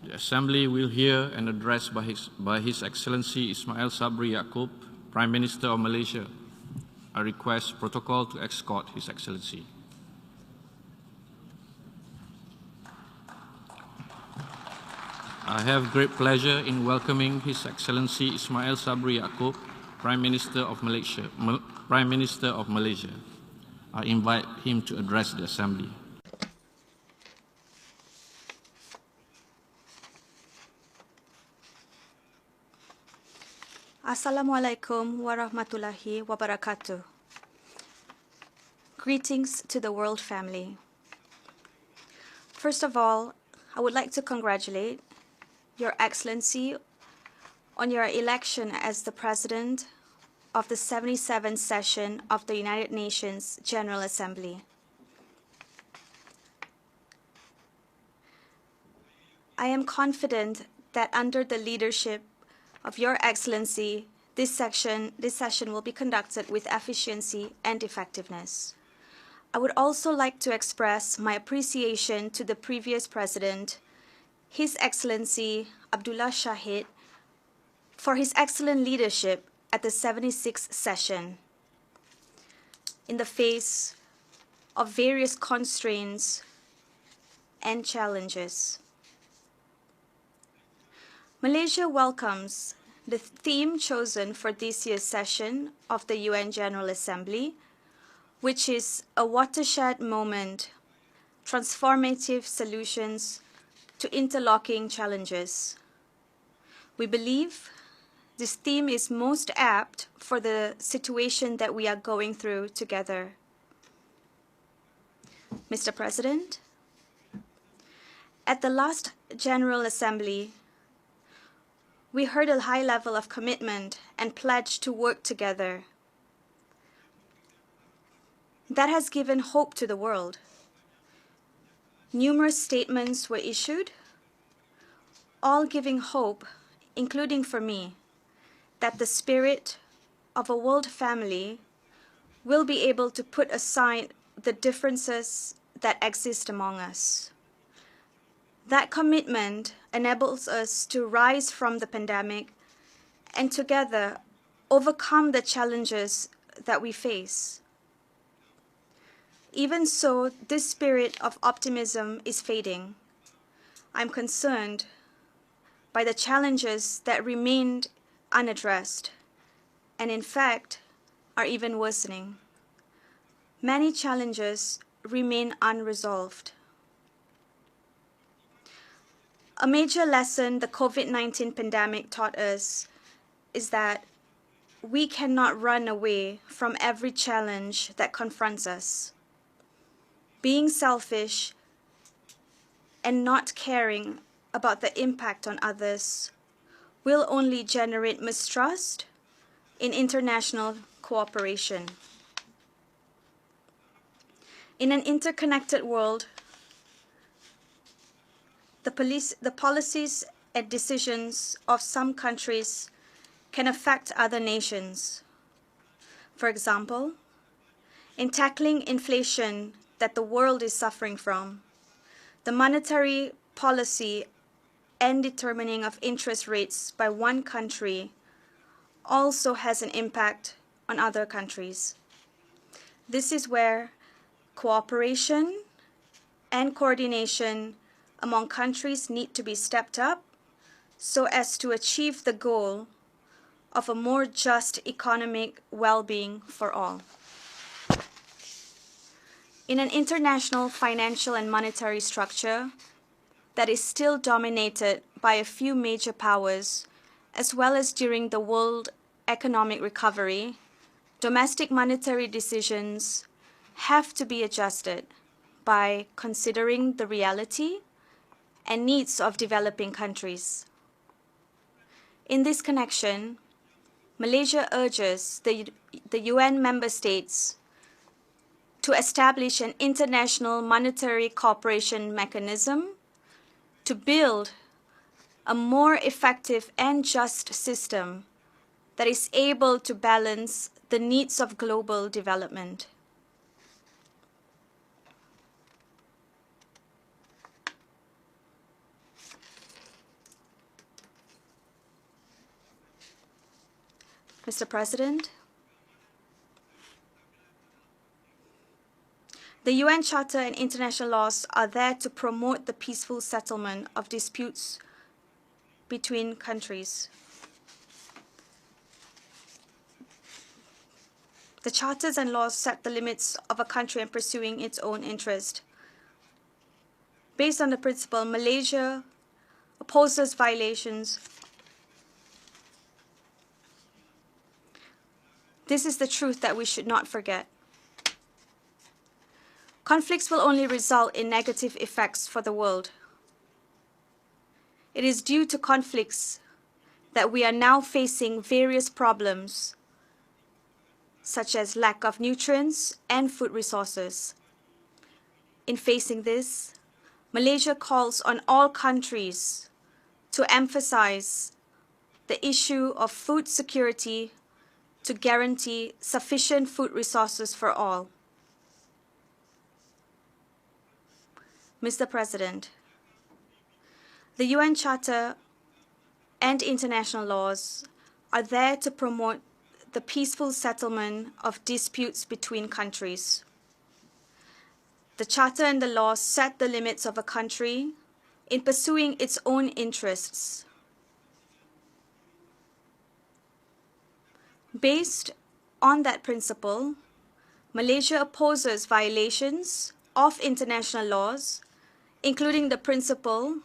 The Assembly will hear an address by His Excellency Ismail Sabri Yaakob, Prime Minister of Malaysia. I request protocol to escort His Excellency. I have great pleasure in welcoming His Excellency Ismail Sabri Yaakob, Prime Minister of Malaysia. I invite him to address the Assembly. Assalamualaikum warahmatullahi wabarakatuh. Greetings to the world family. First of all, I would like to congratulate Your Excellency on your election as the President of the 77th session of the United Nations General Assembly. I am confident that under the leadership of Your Excellency, this session will be conducted with efficiency and effectiveness. I would also like to express my appreciation to the previous President, His Excellency Abdullah Shahid, for his excellent leadership at the 76th session in the face of various constraints and challenges. Malaysia welcomes the theme chosen for this year's session of the UN General Assembly, which is a watershed moment, transformative solutions to interlocking challenges. We believe this theme is most apt for the situation that we are going through together. Mr. President, at the last General Assembly, we heard a high level of commitment and pledge to work together. That has given hope to the world. Numerous statements were issued, all giving hope, including for me, that the spirit of a world family will be able to put aside the differences that exist among us. That commitment enables us to rise from the pandemic and together overcome the challenges that we face. Even so, this spirit of optimism is fading. I'm concerned by the challenges that remained unaddressed and in fact are even worsening. Many challenges remain unresolved. A major lesson the COVID-19 pandemic taught us is that we cannot run away from every challenge that confronts us. Being selfish and not caring about the impact on others will only generate mistrust in international cooperation. In an interconnected world, the policies and decisions of some countries can affect other nations. For example, in tackling inflation that the world is suffering from, the monetary policy and determining of interest rates by one country also has an impact on other countries. This is where cooperation and coordination among countries need to be stepped up so as to achieve the goal of a more just economic well-being for all. In an international financial and monetary structure that is still dominated by a few major powers, as well as during the world economic recovery, domestic monetary decisions have to be adjusted by considering the reality and needs of developing countries. In this connection, Malaysia urges the UN member states to establish an international monetary cooperation mechanism to build a more effective and just system that is able to balance the needs of global development. Mr. President, the UN Charter and international laws are there to promote the peaceful settlement of disputes between countries. The charters and laws set the limits of a country in pursuing its own interest. Based on the principle, Malaysia opposes violations. This is the truth that we should not forget. Conflicts will only result in negative effects for the world. It is due to conflicts that we are now facing various problems, such as lack of nutrients and food resources. In facing this, Malaysia calls on all countries to emphasize the issue of food security to guarantee sufficient food resources for all. Mr. President, the UN Charter and international laws are there to promote the peaceful settlement of disputes between countries. The Charter and the laws set the limits of a country in pursuing its own interests. Based on that principle, Malaysia opposes violations of international laws, including the principle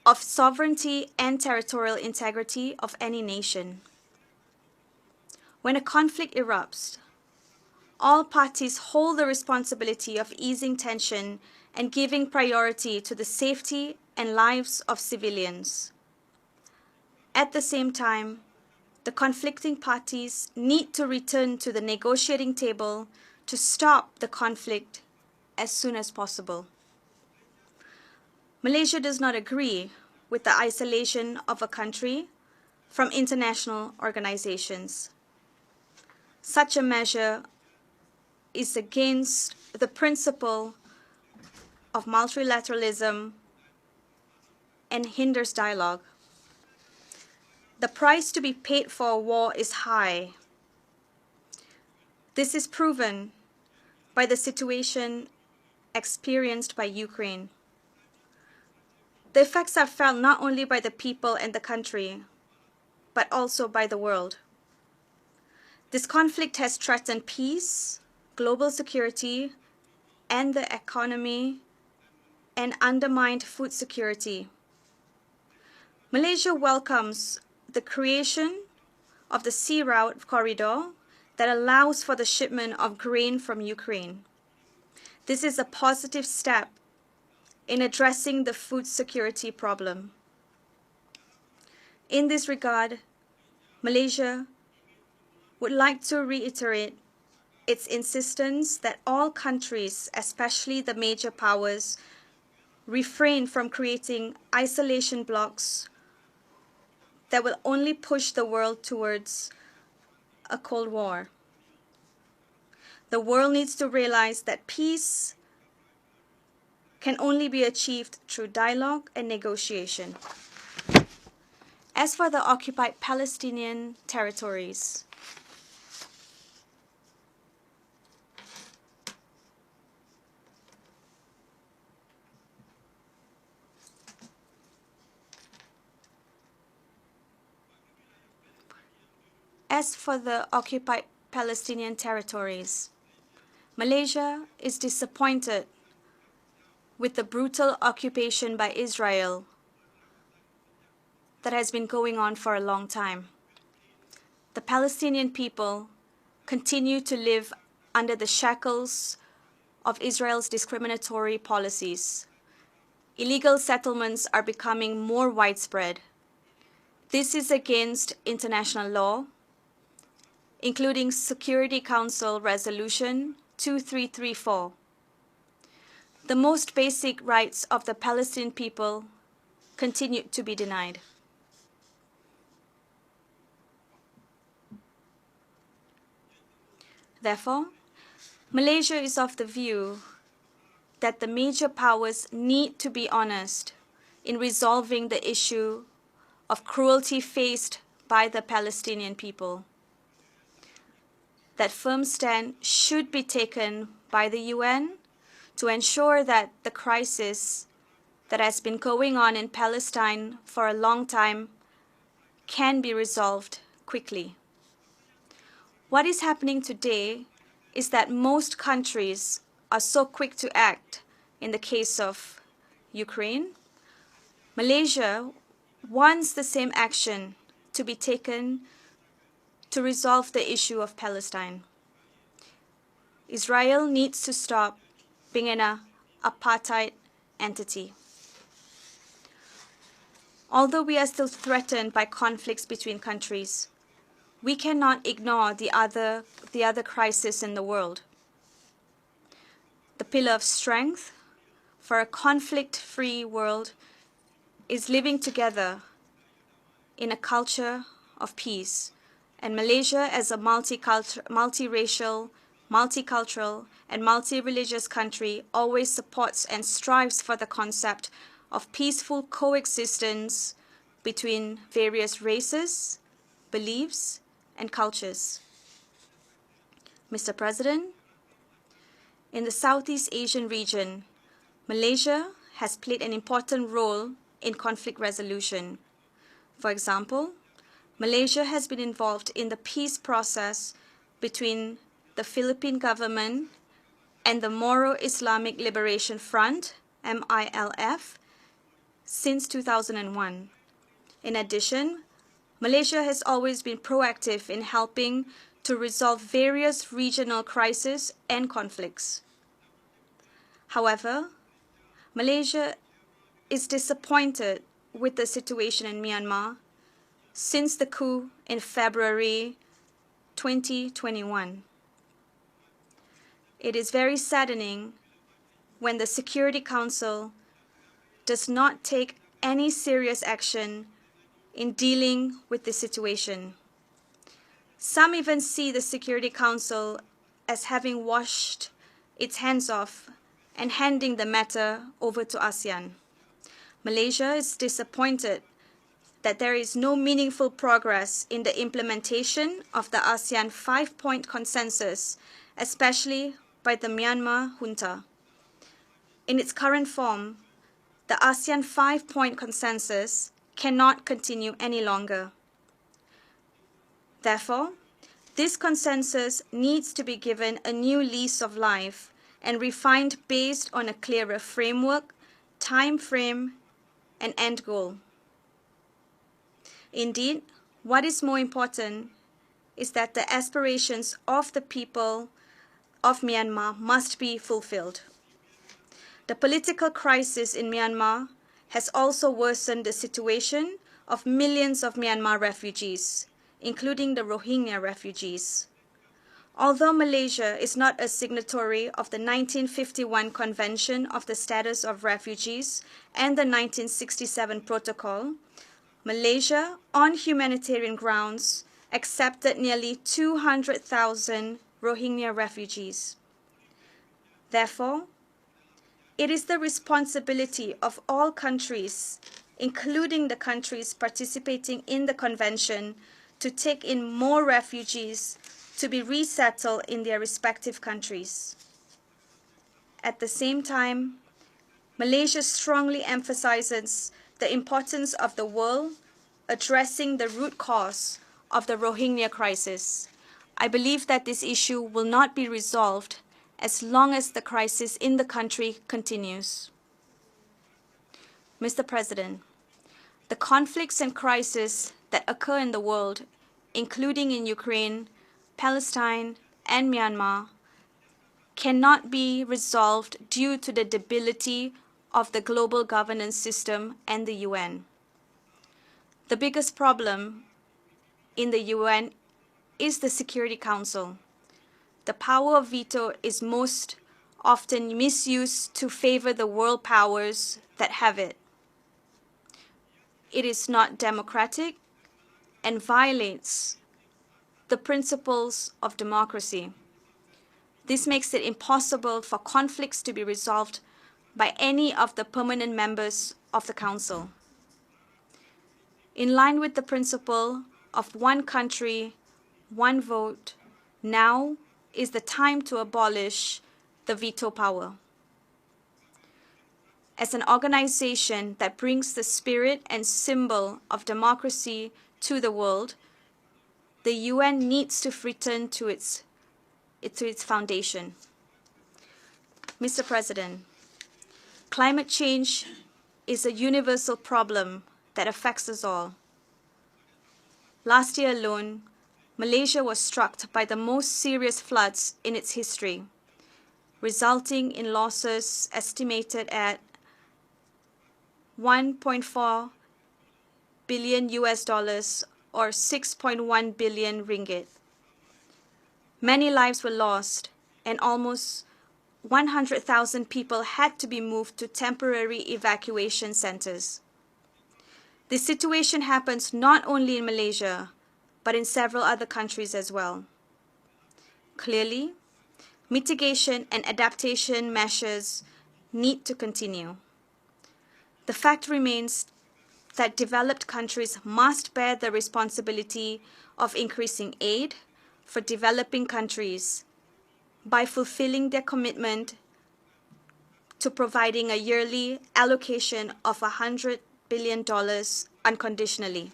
of sovereignty and territorial integrity of any nation. When a conflict erupts, all parties hold the responsibility of easing tension and giving priority to the safety and lives of civilians. At the same time, the conflicting parties need to return to the negotiating table to stop the conflict as soon as possible. Malaysia does not agree with the isolation of a country from international organizations. Such a measure is against the principle of multilateralism and hinders dialogue. The price to be paid for a war is high. This is proven by the situation experienced by Ukraine. The effects are felt not only by the people and the country, but also by the world. This conflict has threatened peace, global security, and the economy, and undermined food security. Malaysia welcomes the creation of the Sea Route corridor that allows for the shipment of grain from Ukraine. This is a positive step in addressing the food security problem. In this regard, Malaysia would like to reiterate its insistence that all countries, especially the major powers, refrain from creating isolation blocks that will only push the world towards a Cold War. The world needs to realize that peace can only be achieved through dialogue and negotiation. As for the occupied Palestinian territories, Malaysia is disappointed with the brutal occupation by Israel that has been going on for a long time. The Palestinian people continue to live under the shackles of Israel's discriminatory policies. Illegal settlements are becoming more widespread. This is against international law, including Security Council Resolution 2334. The most basic rights of the Palestinian people continue to be denied. Therefore, Malaysia is of the view that the major powers need to be honest in resolving the issue of cruelty faced by the Palestinian people. that firm stand should be taken by the UN to ensure that the crisis that has been going on in Palestine for a long time can be resolved quickly. What is happening today is that most countries are so quick to act in the case of Ukraine. Malaysia wants the same action to be taken to resolve the issue of Palestine. Israel needs to stop being an apartheid entity. Although we are still threatened by conflicts between countries, we cannot ignore the other crisis in the world. The pillar of strength for a conflict-free world is living together in a culture of peace. And Malaysia, as a multiracial, multicultural, and multi-religious country, always supports and strives for the concept of peaceful coexistence between various races, beliefs, and cultures. Mr. President, in the Southeast Asian region, Malaysia has played an important role in conflict resolution. For example, Malaysia has been involved in the peace process between the Philippine government and the Moro Islamic Liberation Front, MILF, since 2001. In addition, Malaysia has always been proactive in helping to resolve various regional crises and conflicts. However, Malaysia is disappointed with the situation in Myanmar since the coup in February 2021. It is very saddening when the Security Council does not take any serious action in dealing with the situation. Some even see the Security Council as having washed its hands off and handing the matter over to ASEAN. Malaysia is disappointed that there is no meaningful progress in the implementation of the ASEAN 5-point consensus, especially by the Myanmar junta. In its current form, the ASEAN 5-point consensus cannot continue any longer. Therefore, this consensus needs to be given a new lease of life and refined based on a clearer framework, time frame, and end goal. Indeed, what is more important is that the aspirations of the people of Myanmar must be fulfilled. The political crisis in Myanmar has also worsened the situation of millions of Myanmar refugees, including the Rohingya refugees. Although Malaysia is not a signatory of the 1951 Convention of the Status of Refugees and the 1967 Protocol, Malaysia, on humanitarian grounds, accepted nearly 200,000 Rohingya refugees. Therefore, it is the responsibility of all countries, including the countries participating in the Convention, to take in more refugees to be resettled in their respective countries. At the same time, Malaysia strongly emphasizes the importance of the world addressing the root cause of the Rohingya crisis. I believe that this issue will not be resolved as long as the crisis in the country continues. Mr. President, the conflicts and crises that occur in the world, including in Ukraine, Palestine, and Myanmar, cannot be resolved due to the debility of the global governance system and the UN. The biggest problem in the UN is the Security Council. The power of veto is most often misused to favor the world powers that have it. It is not democratic and violates the principles of democracy. This makes it impossible for conflicts to be resolved by any of the permanent members of the Council. In line with the principle of one country, one vote, Now is the time to abolish the veto power. As an organization that brings the spirit and symbol of democracy to the world, the UN needs to return to its foundation. Mr. President, climate change is a universal problem that affects us all. Last year alone, Malaysia was struck by the most serious floods in its history, resulting in losses estimated at 1.4 billion US dollars or 6.1 billion ringgit. Many lives were lost and almost 100,000 people had to be moved to temporary evacuation centers. This situation happens not only in Malaysia, but in several other countries as well. Clearly, mitigation and adaptation measures need to continue. The fact remains that developed countries must bear the responsibility of increasing aid for developing countries by fulfilling their commitment to providing a yearly allocation of $100 billion unconditionally.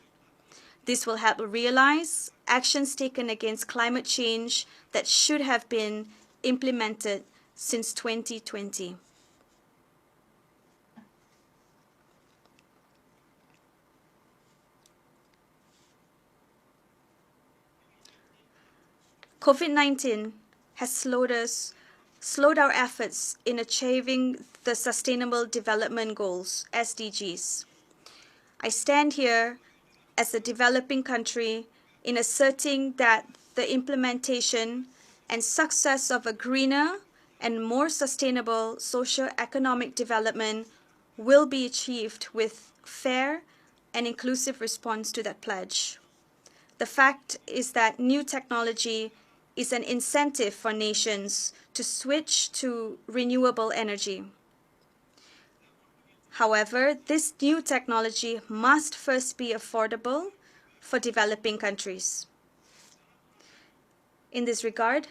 This will help realize actions taken against climate change that should have been implemented since 2020. COVID-19 has slowed our efforts in achieving the Sustainable Development Goals, SDGs. I stand here as a developing country in asserting that the implementation and success of a greener and more sustainable socio-economic development will be achieved with fair and inclusive response to that pledge. The fact is that new technology is an incentive for nations to switch to renewable energy. However, this new technology must first be affordable for developing countries. In this regard,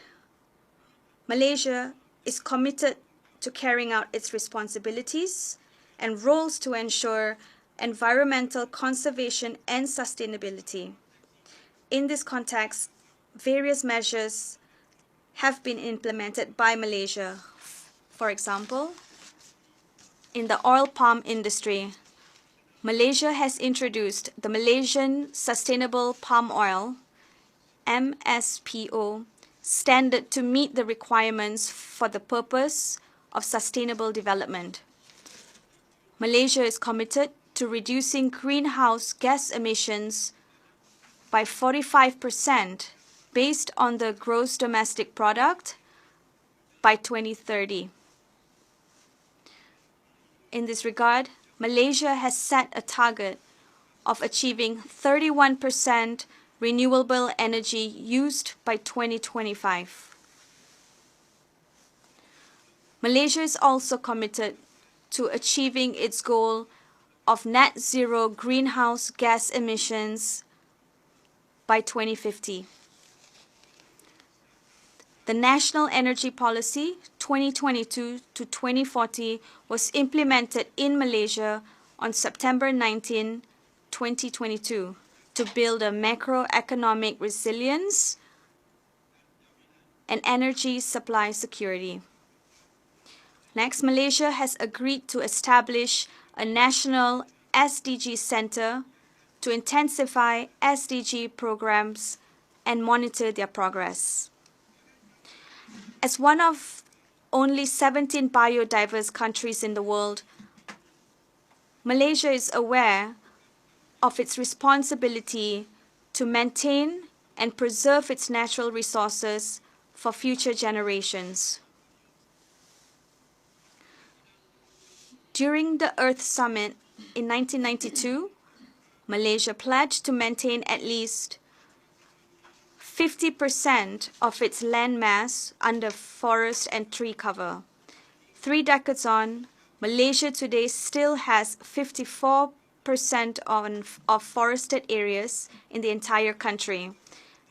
Malaysia is committed to carrying out its responsibilities and roles to ensure environmental conservation and sustainability. In this context, various measures have been implemented by Malaysia. For example, in the oil palm industry, Malaysia has introduced the Malaysian Sustainable Palm Oil (MSPO) standard to meet the requirements for the purpose of sustainable development. Malaysia is committed to reducing greenhouse gas emissions by 45% based on the gross domestic product by 2030. In this regard, Malaysia has set a target of achieving 31% renewable energy used by 2025. Malaysia is also committed to achieving its goal of net zero greenhouse gas emissions by 2050. The National Energy Policy 2022 to 2040 was implemented in Malaysia on September 19, 2022 to build a macroeconomic resilience and energy supply security. Next, Malaysia has agreed to establish a national SDG center to intensify SDG programs and monitor their progress. As one of only 17 biodiverse countries in the world, Malaysia is aware of its responsibility to maintain and preserve its natural resources for future generations. During the Earth Summit in 1992, Malaysia pledged to maintain at least 50% of its land mass under forest and tree cover. 3 decades on, Malaysia today still has 54% of forested areas in the entire country,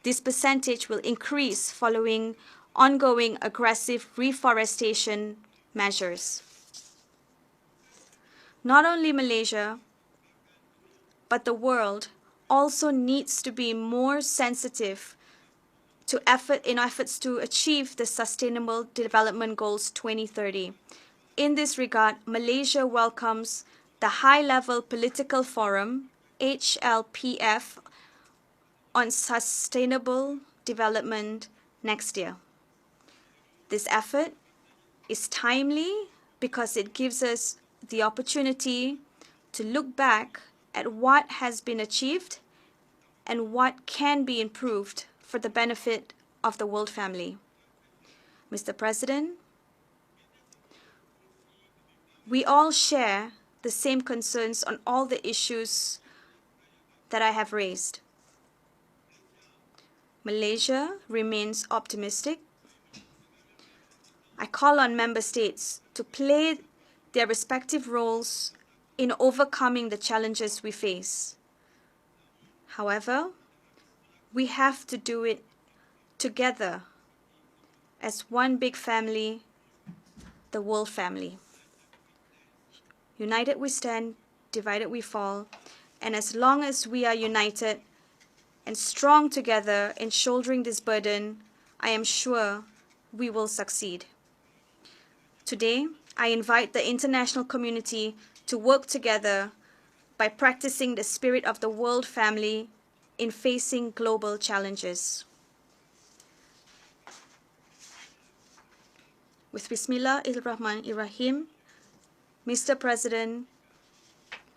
This percentage will increase following ongoing aggressive reforestation measures. Not only Malaysia, but the world also needs to be more sensitive to efforts to achieve the Sustainable Development Goals 2030. In this regard, Malaysia welcomes the High-Level Political Forum, HLPF, on Sustainable Development next year. This effort is timely because it gives us the opportunity to look back at what has been achieved and what can be improved for the benefit of the world family. Mr. President, we all share the same concerns on all the issues that I have raised. Malaysia remains optimistic. I call on member states to play their respective roles in overcoming the challenges we face. However, we have to do it together as one big family, the world family. United we stand, divided we fall, and as long as we are united and strong together in shouldering this burden, I am sure we will succeed. Today, I invite the international community to work together by practicing the spirit of the world family in facing global challenges. With Bismillahirrahmanirrahim, Mr. President,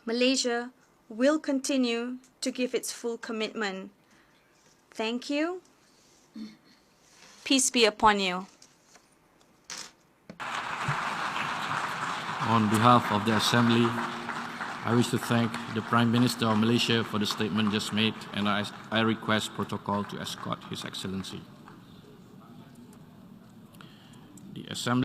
Malaysia will continue to give its full commitment. Thank you. Peace be upon you. On behalf of the Assembly, I wish to thank the Prime Minister of Malaysia for the statement just made, and I request protocol to escort His Excellency. The Assembly